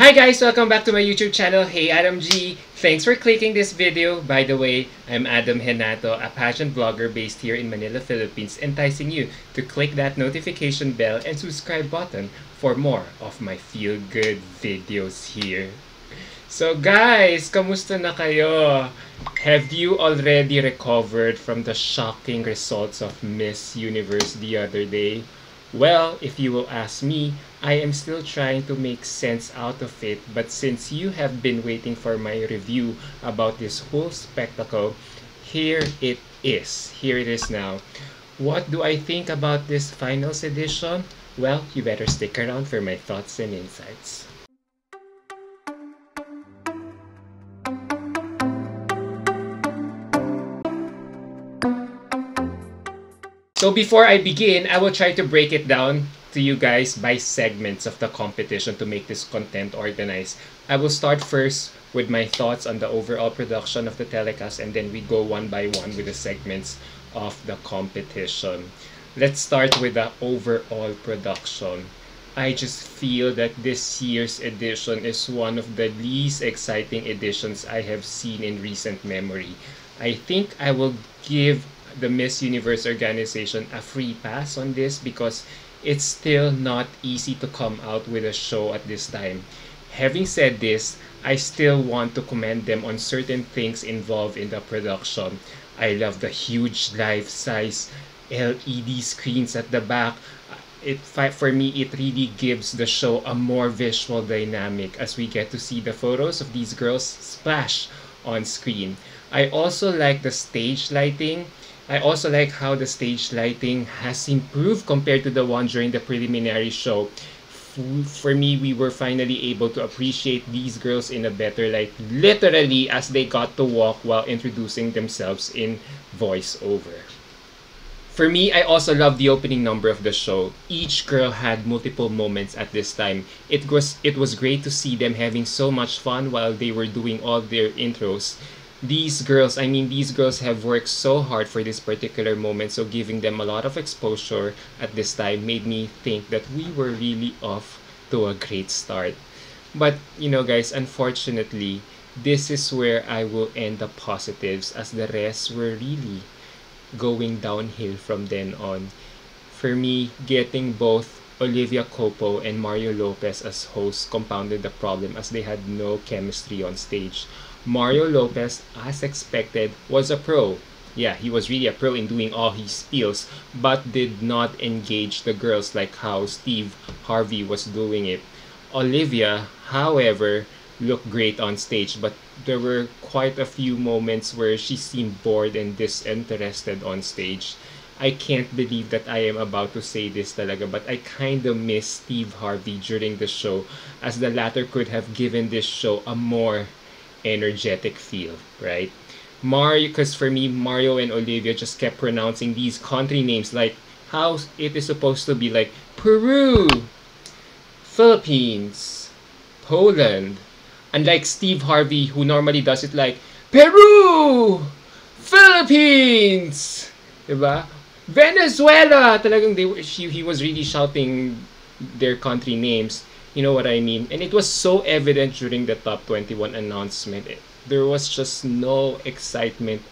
Hi guys! Welcome back to my YouTube channel. Hey Adam G! Thanks for clicking this video. By the way, I'm Adam Henato, a pageant blogger based here in Manila, Philippines, enticing you to click that notification bell and subscribe button for more of my feel-good videos here. So guys, kamusta na kayo? Have you already recovered from the shocking results of Miss Universe the other day? Well, if you will ask me, I am still trying to make sense out of it, but since you have been waiting for my review about this whole spectacle, here it is. Here it is now. What do I think about this finals edition? Well, you better stick around for my thoughts and insights. So before I begin, I will try to break it down to you guys by segments of the competition to make this content organized. I will start first with my thoughts on the overall production of the telecast, and then we go one by one with the segments of the competition. Let's start with the overall production. I just feel that this year's edition is one of the least exciting editions I have seen in recent memory. I think I will give the Miss Universe organization a free pass on this because it's still not easy to come out with a show at this time. Having said this, I still want to commend them on certain things involved in the production. I love the huge life-size LED screens at the back. For me, it really gives the show a more visual dynamic as we get to see the photos of these girls splash on screen. I also like the stage lighting. I also like how the stage lighting has improved compared to the one during the preliminary show. For me, we were finally able to appreciate these girls in a better light, literally as they got to walk while introducing themselves in voiceover. For me, I also love the opening number of the show. Each girl had multiple moments at this time. It was great to see them having so much fun while they were doing all their intros. These girls have worked so hard for this particular moment, so giving them a lot of exposure at this time made me think that we were really off to a great start. But, you know guys, unfortunately, this is where I will end the positives as the rest were really going downhill from then on. For me, getting both Olivia Copo and Mario Lopez as hosts compounded the problem as they had no chemistry on stage. Mario Lopez, as expected, was a pro. Yeah, he was really a pro in doing all his spiels, but did not engage the girls like how Steve Harvey was doing it. Olivia, however, looked great on stage, but there were quite a few moments where she seemed bored and disinterested on stage. I can't believe that I am about to say this talaga, but I kinda miss Steve Harvey during the show, as the latter could have given this show a more energetic feel, right? Because for me, Mario and Olivia just kept pronouncing these country names like how it is supposed to be, like Peru, Philippines, Poland. Unlike Steve Harvey, who normally does it like Peru, Philippines, diba? Venezuela! Talagang he was really shouting their country names. You know what I mean? And it was so evident during the top 21 announcement. There was just no excitement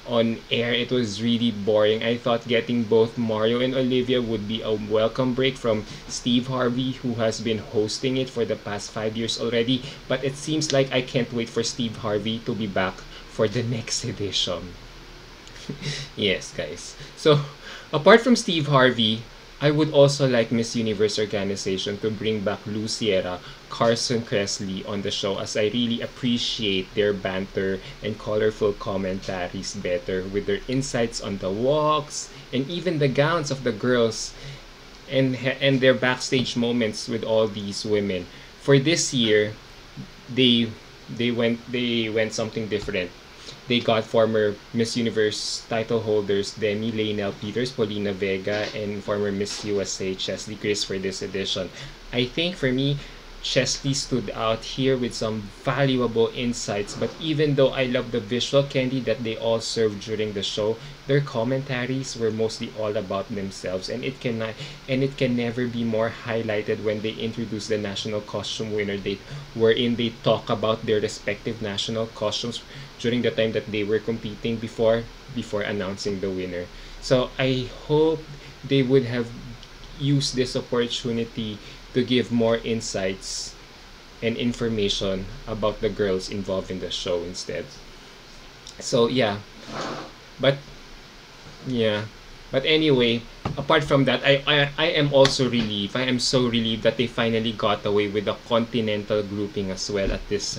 on air. It was really boring. I thought getting both Mario and Olivia would be a welcome break from Steve Harvey, who has been hosting it for the past 5 years already. But it seems like I can't wait for Steve Harvey to be back for the next edition. Yes, guys. So, apart from Steve Harvey, I would also like Miss Universe organization to bring back Lou Sierra, Carson Kressley on the show, as I really appreciate their banter and colorful commentaries better with their insights on the walks and even the gowns of the girls and their backstage moments with all these women. For this year, they went something different. They got former Miss Universe title holders Demi Lainel Peters, Paulina Vega, and former Miss USA Chesley Chris for this edition. I think for me, Chesley stood out here with some valuable insights, but even though I love the visual candy that they all served during the show, their commentaries were mostly all about themselves, and it can never be more highlighted when they introduce the national costume winner date, wherein they talk about their respective national costumes during the time that they were competing before announcing the winner. So I hope they would have used this opportunity to give more insights and information about the girls involved in the show instead. So yeah, but yeah. But anyway, apart from that, I am also relieved. I am so relieved that they finally got away with the continental grouping as well at this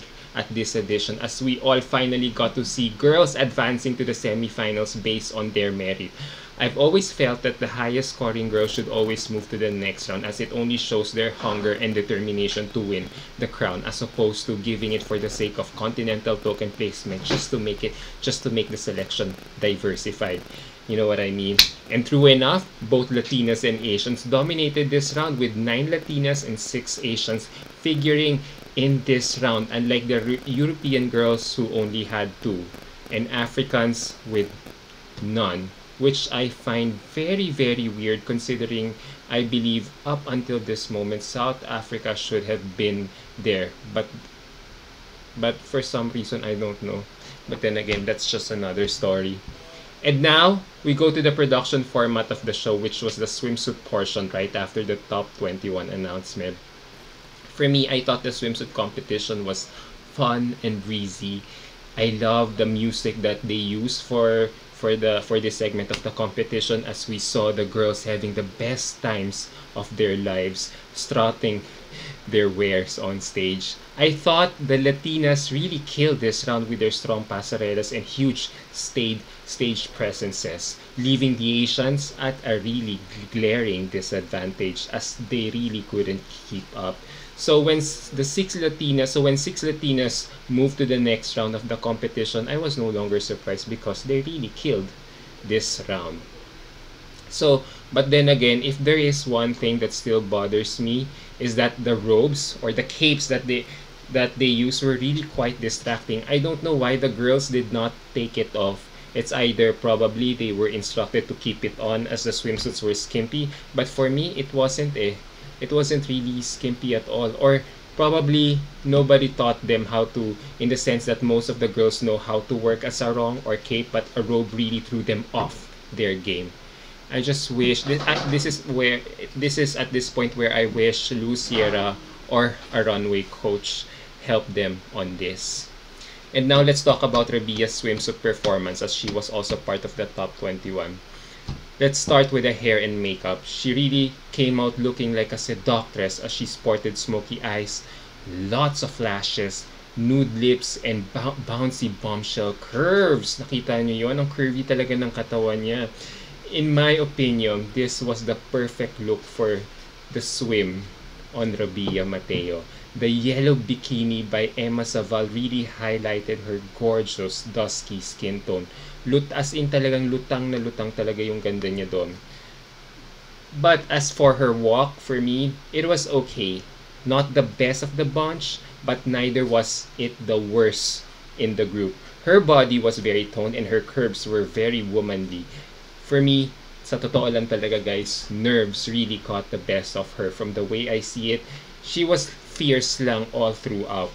edition, as we all finally got to see girls advancing to the semifinals based on their merit. I've always felt that the highest scoring girls should always move to the next round, as it only shows their hunger and determination to win the crown, as opposed to giving it for the sake of continental token placement just to make the selection diversified. You know what I mean? And true enough, both Latinas and Asians dominated this round, with 9 Latinas and 6 Asians figuring in this round, unlike the European girls who only had 2, and Africans with none, which I find very, very weird, considering I believe up until this moment South Africa should have been there, but for some reason I don't know. But then again, that's just another story. And now we go to the production format of the show, which was the swimsuit portion right after the top 21 announcement. For me, I thought the swimsuit competition was fun and breezy. I love the music that they used for this segment of the competition, as we saw the girls having the best times of their lives, strutting their wares on stage. I thought the Latinas really killed this round with their strong pasarelas and huge stage presences, leaving the Asians at a really glaring disadvantage, as they really couldn't keep up. So when six Latinas moved to the next round of the competition, I was no longer surprised, because they really killed this round. So, but then again, if there is one thing that still bothers me, is that the robes or the capes that they use were really quite distracting. I don't know why the girls did not take it off. It's either probably they were instructed to keep it on, as the swimsuits were skimpy, but for me it wasn't really skimpy at all, or probably nobody taught them how to, in the sense that most of the girls know how to work a sarong or cape, but a robe really threw them off their game. I just wish this is at this point where I wish Luciera or a runway coach helped them on this. And now let's talk about Rabia's swimsuit performance, as she was also part of the top 21. Let's start with the hair and makeup. She really came out looking like a seductress, as she sported smoky eyes, lots of lashes, nude lips, and bouncy bombshell curves. Nakita niyo yun? Ang curvy talaga ng katawan niya. In my opinion, this was the perfect look for the swim on Rabia Mateo. The yellow bikini by Emma Saval really highlighted her gorgeous dusky skin tone. As in talagang lutang na lutang talaga yung ganda niya doon. But as for her walk, for me, it was okay. Not the best of the bunch, but neither was it the worst in the group. Her body was very toned and her curves were very womanly. For me, sa totoo lang talaga guys, nerves really caught the best of her. From the way I see it, she was fierce lang all throughout.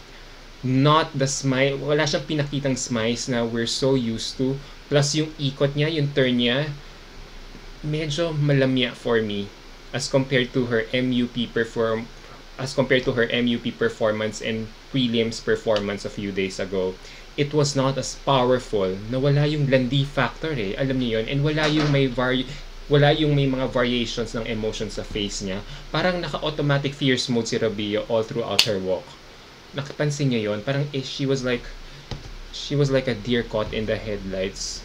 Not the smile, wala siyang pinakitang smiles na we're so used to. Plus yung ikot niya, yung turn niya, medyo malamya for me as compared to her MUP performance and prelims performance a few days ago. It was not as powerful. Nawala yung landi factor eh. Alam niyo yun. And wala yung may mga variations ng emotions sa face niya. Parang naka-automatic fierce mode si Rabia all throughout her walk. Nakapansin niyo yun? Parang she was like a deer caught in the headlights.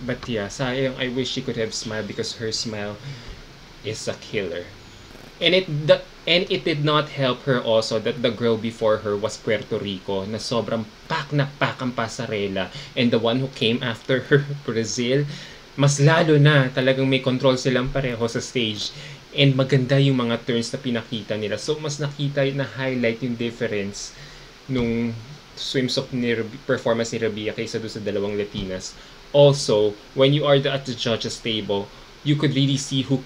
But yeah, sayang, I wish she could have smiled, because her smile is a killer. And it did not help her also that the girl before her was Puerto Rico, na sobrang pak na pak ang pasarela, and the one who came after her, Brazil, mas lalo na talagang may control silang pareho sa stage. And maganda yung mga turns na pinakita nila. So, mas nakita na highlight yung difference nung swimsuit performance ni Rabia kaysa doon sa dalawang Latinas. Also, when you are at the judges table, you could really see who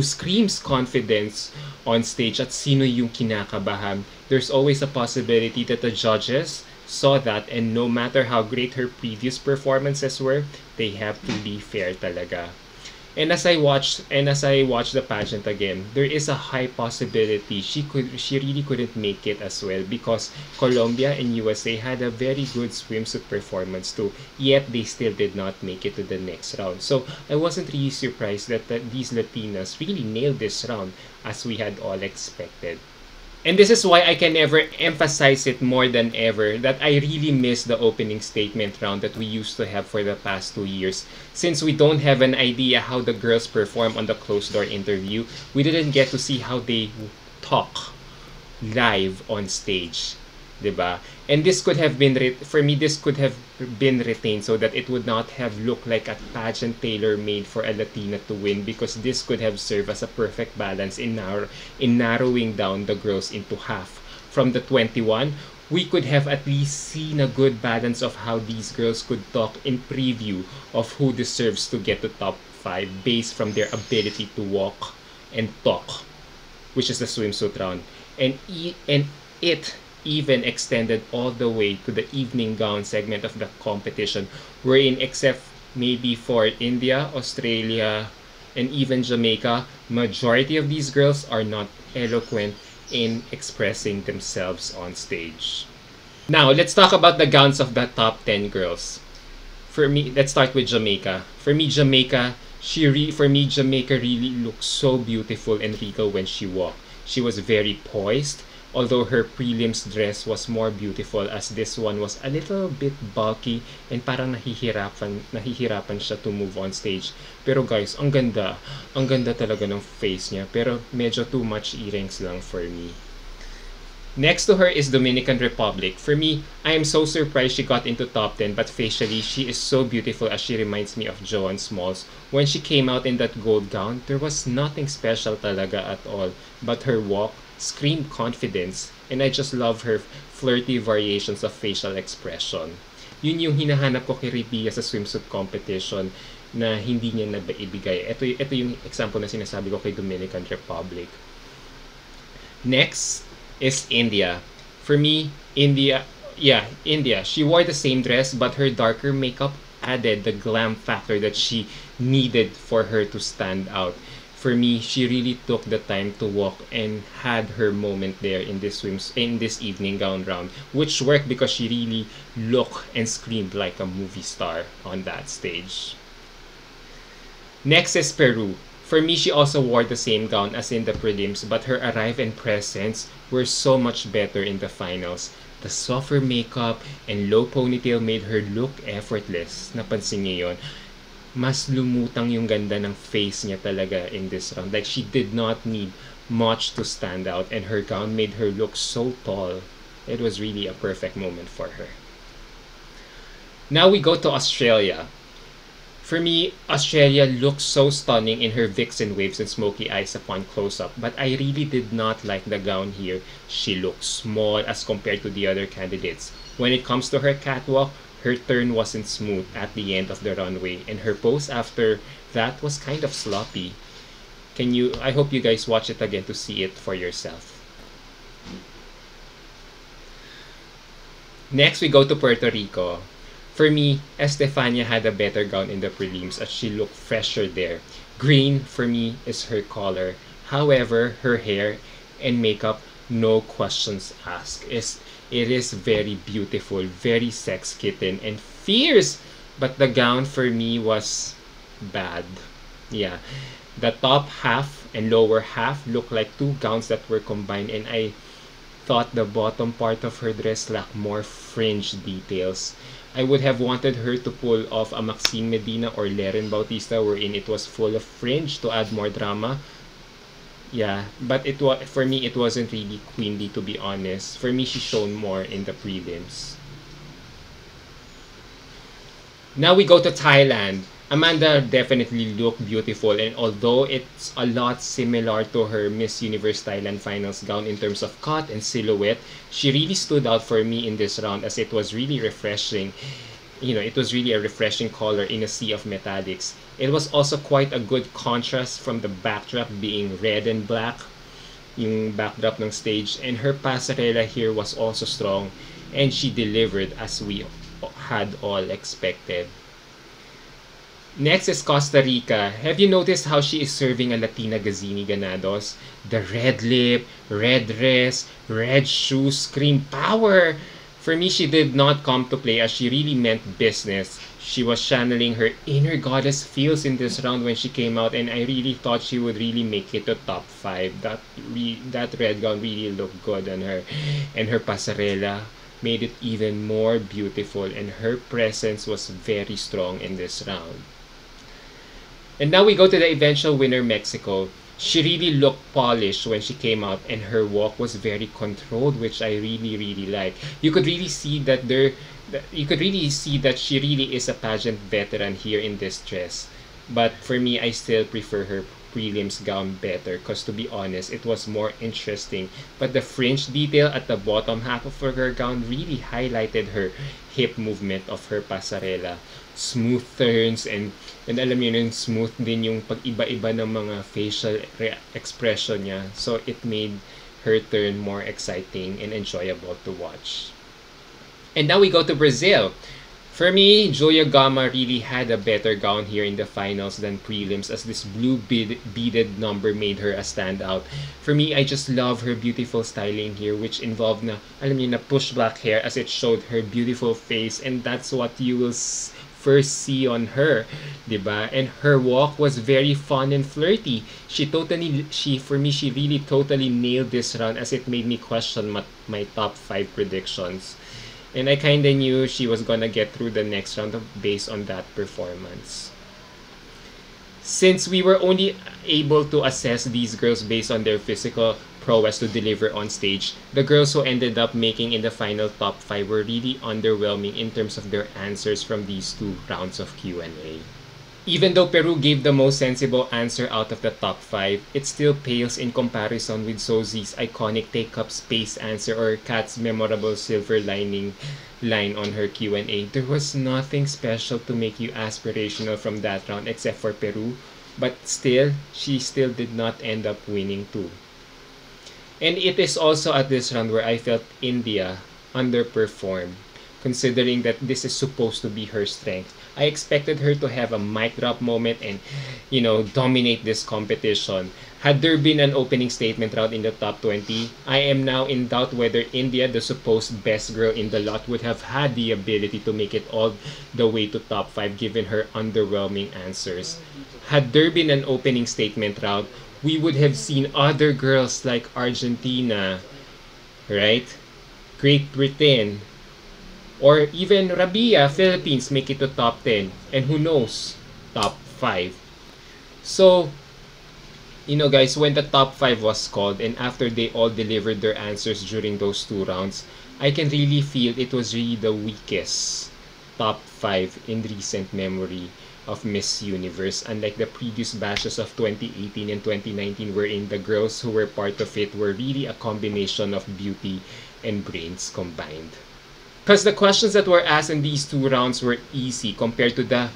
screams confidence on stage at sino yung kinakabahan. There's always a possibility that the judges saw that, and no matter how great her previous performances were, they have to be fair talaga. And as I watched the pageant again, there is a high possibility she really couldn't make it as well, because Colombia and USA had a very good swimsuit performance too, yet they still did not make it to the next round. So I wasn't really surprised that these Latinas really nailed this round as we had all expected. And this is why I can never emphasize it more than ever that I really miss the opening statement round that we used to have for the past 2 years. Since we don't have an idea how the girls perform on the closed door interview, we didn't get to see how they talk live on stage. Diba? And this could have been, for me, this could have been retained so that it would not have looked like a pageant tailor-made for a Latina to win, because this could have served as a perfect balance in narrowing down the girls into half. From the 21, we could have at least seen a good balance of how these girls could talk in preview of who deserves to get to top 5 based from their ability to walk and talk, which is the swimsuit round. And it even extended all the way to the evening gown segment of the competition, wherein except maybe for India, Australia, and even Jamaica, majority of these girls are not eloquent in expressing themselves on stage. Now, let's talk about the gowns of the top 10 girls. For me, let's start with Jamaica. For me, Jamaica really looked so beautiful and regal when she walked. She was very poised, although her prelims dress was more beautiful, as this one was a little bit bulky and parang nahihirapan siya to move on stage. Pero guys, ang ganda talaga ng face niya, pero medyo too much earrings lang for me. Next to her is Dominican Republic. For me, I am so surprised she got into top 10, but facially, she is so beautiful as she reminds me of Joan Smalls. When she came out in that gold gown, there was nothing special talaga at all, but her walk screamed confidence, and I just love her flirty variations of facial expression. Yun yung hinahanap ko kay Ribia sa swimsuit competition na hindi niya naibigay. Ito yung example na sinasabi ko kay Dominican Republic. Next is India. For me, India. She wore the same dress, but her darker makeup added the glam factor that she needed for her to stand out. For me, she really took the time to walk and had her moment there in this evening gown round, which worked because she really looked and screamed like a movie star on that stage. Next is Peru. For me, she also wore the same gown as in the prelims, but her arrive and presence were so much better in the finals. The softer makeup and low ponytail made her look effortless. Napansin niyo yun? Mas lumutang yung ganda ng face niya talaga in this round. Like, she did not need much to stand out, and her gown made her look so tall. It was really a perfect moment for her. Now we go to Australia. For me, Australia looks so stunning in her vixen waves and smoky eyes upon close-up, but I really did not like the gown here. She looks small as compared to the other candidates. When it comes to her catwalk, her turn wasn't smooth at the end of the runway, and her pose after that was kind of sloppy. I hope you guys watch it again to see it for yourself. Next, we go to Puerto Rico. For me, Estefania had a better gown in the prelims as she looked fresher there. Green, for me, is her color. However, her hair and makeup, no questions asked. It is very beautiful, very sex kitten, and fierce. But the gown for me was bad. Yeah. The top half and lower half looked like two gowns that were combined, and I thought the bottom part of her dress lacked more fringe details. I would have wanted her to pull off a Maxine Medina or Leren Bautista wherein it was full of fringe to add more drama. Yeah, but for me, it wasn't really queenly, to be honest. For me, she shone more in the prelims. Now we go to Thailand. Amanda definitely looked beautiful, and although it's a lot similar to her Miss Universe Thailand finals gown in terms of cut and silhouette, she really stood out for me in this round as it was really refreshing. It was really a refreshing color in a sea of metallics. It was also quite a good contrast from the backdrop being red and black, yung backdrop ng stage, and her pasarela here was also strong, and she delivered as we had all expected. Next is Costa Rica. Have you noticed how she is serving a Latina Gazzini Ganados? The red lip, red dress, red shoes scream power! For me, she did not come to play as she really meant business. She was channeling her inner goddess feels in this round when she came out, and I really thought she would really make it to top 5. That red gown really looked good on her, and her pasarela made it even more beautiful, and her presence was very strong in this round. And now we go to the eventual winner, Mexico. She really looked polished when she came out, and her walk was very controlled, which I really, really like. You could really see that she really is a pageant veteran here in this dress. But for me, I still prefer her prelims gown better because, to be honest, it was more interesting. But the fringe detail at the bottom half of her gown really highlighted her hip movement of her pasarela. Smooth turns, and alam niyo yung smooth din yung pag-iba-iba ng mga facial expression niya. So it made her turn more exciting and enjoyable to watch. And now we go to Brazil. For me, Julia Gama really had a better gown here in the finals than prelims, as this blue beaded number made her a standout. For me, I just love her beautiful styling here, which involved alam niyo, push back hair as it showed her beautiful face, and that's what you will first see on her, diba? And her walk was very fun and flirty. She really totally nailed this round, as it made me question my top 5 predictions. And I kinda knew she was gonna get through the next round based on that performance. Since we were only able to assess these girls based on their physical prowess to deliver on stage, the girls who ended up making in the final top 5 were really underwhelming in terms of their answers from these 2 rounds of Q&A. Even though Peru gave the most sensible answer out of the top 5, it still pales in comparison with Sozi's iconic take-up space answer or Kat's memorable silver lining line on her Q&A. There was nothing special to make you aspirational from that round except for Peru, but still, she still did not end up winning too. And it is also at this round where I felt India underperformed, considering that this is supposed to be her strength. I expected her to have a mic drop moment and, dominate this competition. Had there been an opening statement round in the top 20, I am now in doubt whether India, the supposed best girl in the lot, would have had the ability to make it all the way to top 5 given her underwhelming answers. Had there been an opening statement round, we would have seen other girls like Argentina, right? Great Britain, or even Rabia, Philippines, make it to top 10. And who knows, top 5. So, guys, when the top 5 was called and after they all delivered their answers during those 2 rounds, I can really feel it was really the weakest top 5 in recent memory of Miss Universe, unlike the previous batches of 2018 and 2019 wherein the girls who were part of it were really a combination of beauty and brains combined. Because the questions that were asked in these 2 rounds were easy compared to the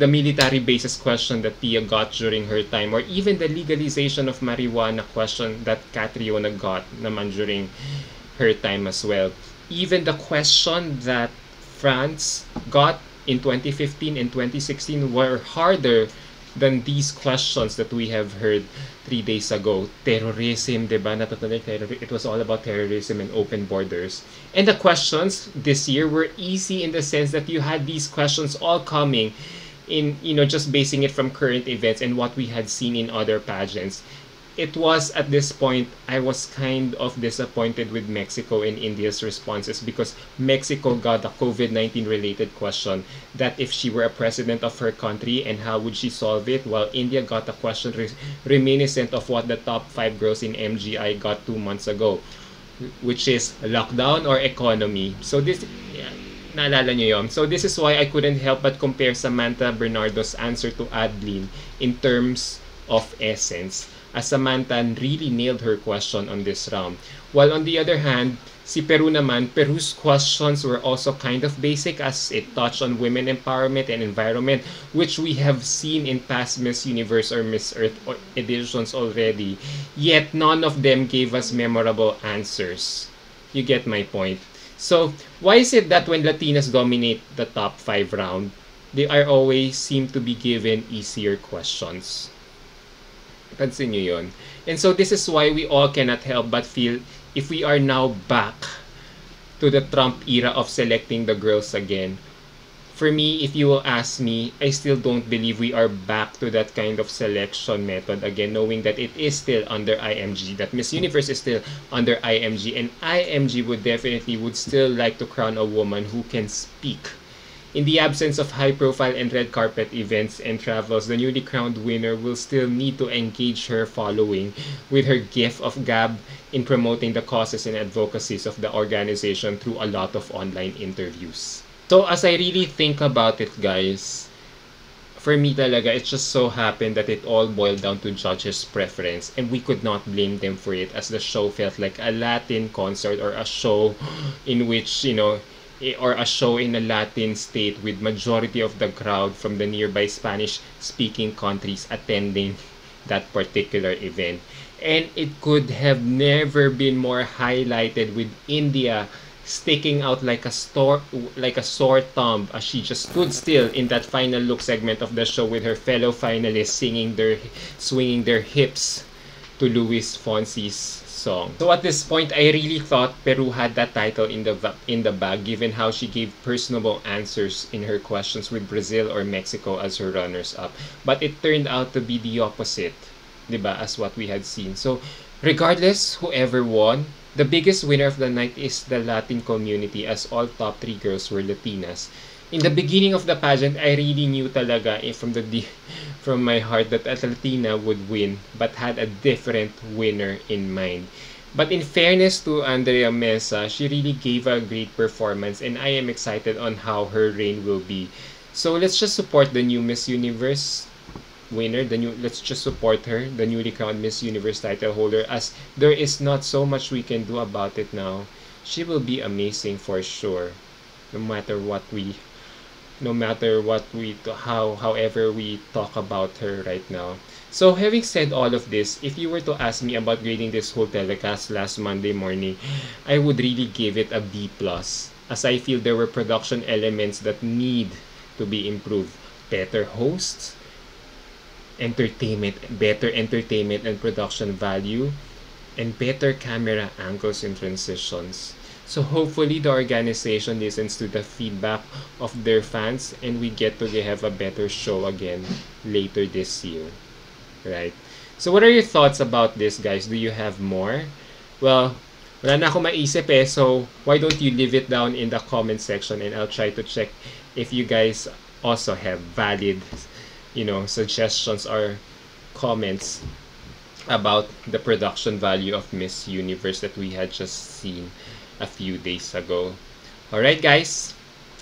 military basis question that Pia got during her time, or even the legalization of marijuana question that Catriona got naman during her time as well. Even the question that France got in 2015 and 2016 were harder than these questions that we have heard 3 days ago. Terrorism, diba? It was all about terrorism and open borders. And the questions this year were easy in the sense that you had these questions all coming in, just basing it from current events and what we had seen in other pageants. It was at this point, I was kind of disappointed with Mexico and India's responses, because Mexico got a COVID-19 related question that if she were a president of her country and how would she solve it, while India got a question reminiscent of what the top 5 girls in MGI got 2 months ago, which is lockdown or economy. So Naalala nyo yun? So this is why I couldn't help but compare Samantha Bernardo's answer to Adeline in terms of essence, as Samantha really nailed her question on this round. While on the other hand, si Peru naman, Peru's questions were also kind of basic as it touched on women empowerment and environment, which we have seen in past Miss Universe or Miss Earth editions already. Yet none of them gave us memorable answers. You get my point. So, why is it that when Latinas dominate the top 5 round, they are always seem to be given easier questions? Pansin nyo yun? And so this is why we all cannot help but feel if we are now back to the Trump era of selecting the girls again. For me, if you will ask me, I still don't believe we are back to that kind of selection method again, knowing that it is still under IMG, that Miss Universe is still under IMG, and IMG would still like to crown a woman who can speak. In the absence of high-profile and red carpet events and travels, the newly crowned winner will still need to engage her following with her gift of gab in promoting the causes and advocacies of the organization through a lot of online interviews. So as I really think about it, guys, for me talaga, it just so happened that it all boiled down to judges' preference, and we could not blame them for it, as the show felt like a Latin concert or a show in which, or a show in a Latin state with majority of the crowd from the nearby Spanish-speaking countries attending that particular event. And it could have never been more highlighted, with India sticking out like a sore thumb as she just stood still in that final look segment of the show with her fellow finalists swinging their hips to Luis Fonsi's song. So at this point, I really thought Peru had that title in the bag, given how she gave personable answers in her questions with Brazil or Mexico as her runners-up. But it turned out to be the opposite, diba, as what we had seen. So regardless, whoever won, the biggest winner of the night is the Latin community, as all top 3 girls were Latinas. In the beginning of the pageant, I really knew talaga from my heart that a Latina would win, but had a different winner in mind. But in fairness to Andrea Meza, she really gave a great performance, and I am excited on how her reign will be. So let's just support the new Miss Universe winner, let's just support her, the newly crowned Miss Universe title holder, as there is not so much we can do about it now. She will be amazing for sure, however we talk about her right now. So having said all of this, if you were to ask me about grading this whole telecast last Monday morning, I would really give it a B+, as I feel there were production elements that need to be improved. Better hosts, better entertainment and production value, and better camera angles and transitions. So hopefully the organization listens to the feedback of their fans, and we get to have a better show again later this year. Right? So what are your thoughts about this, guys? Do you have more? Well, wala na ako maisip so why don't you leave it down in the comment section, and I'll try to check if you guys also have valid suggestions or comments about the production value of Miss Universe that we had just seen a few days ago. Alright guys,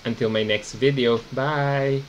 until my next video, bye!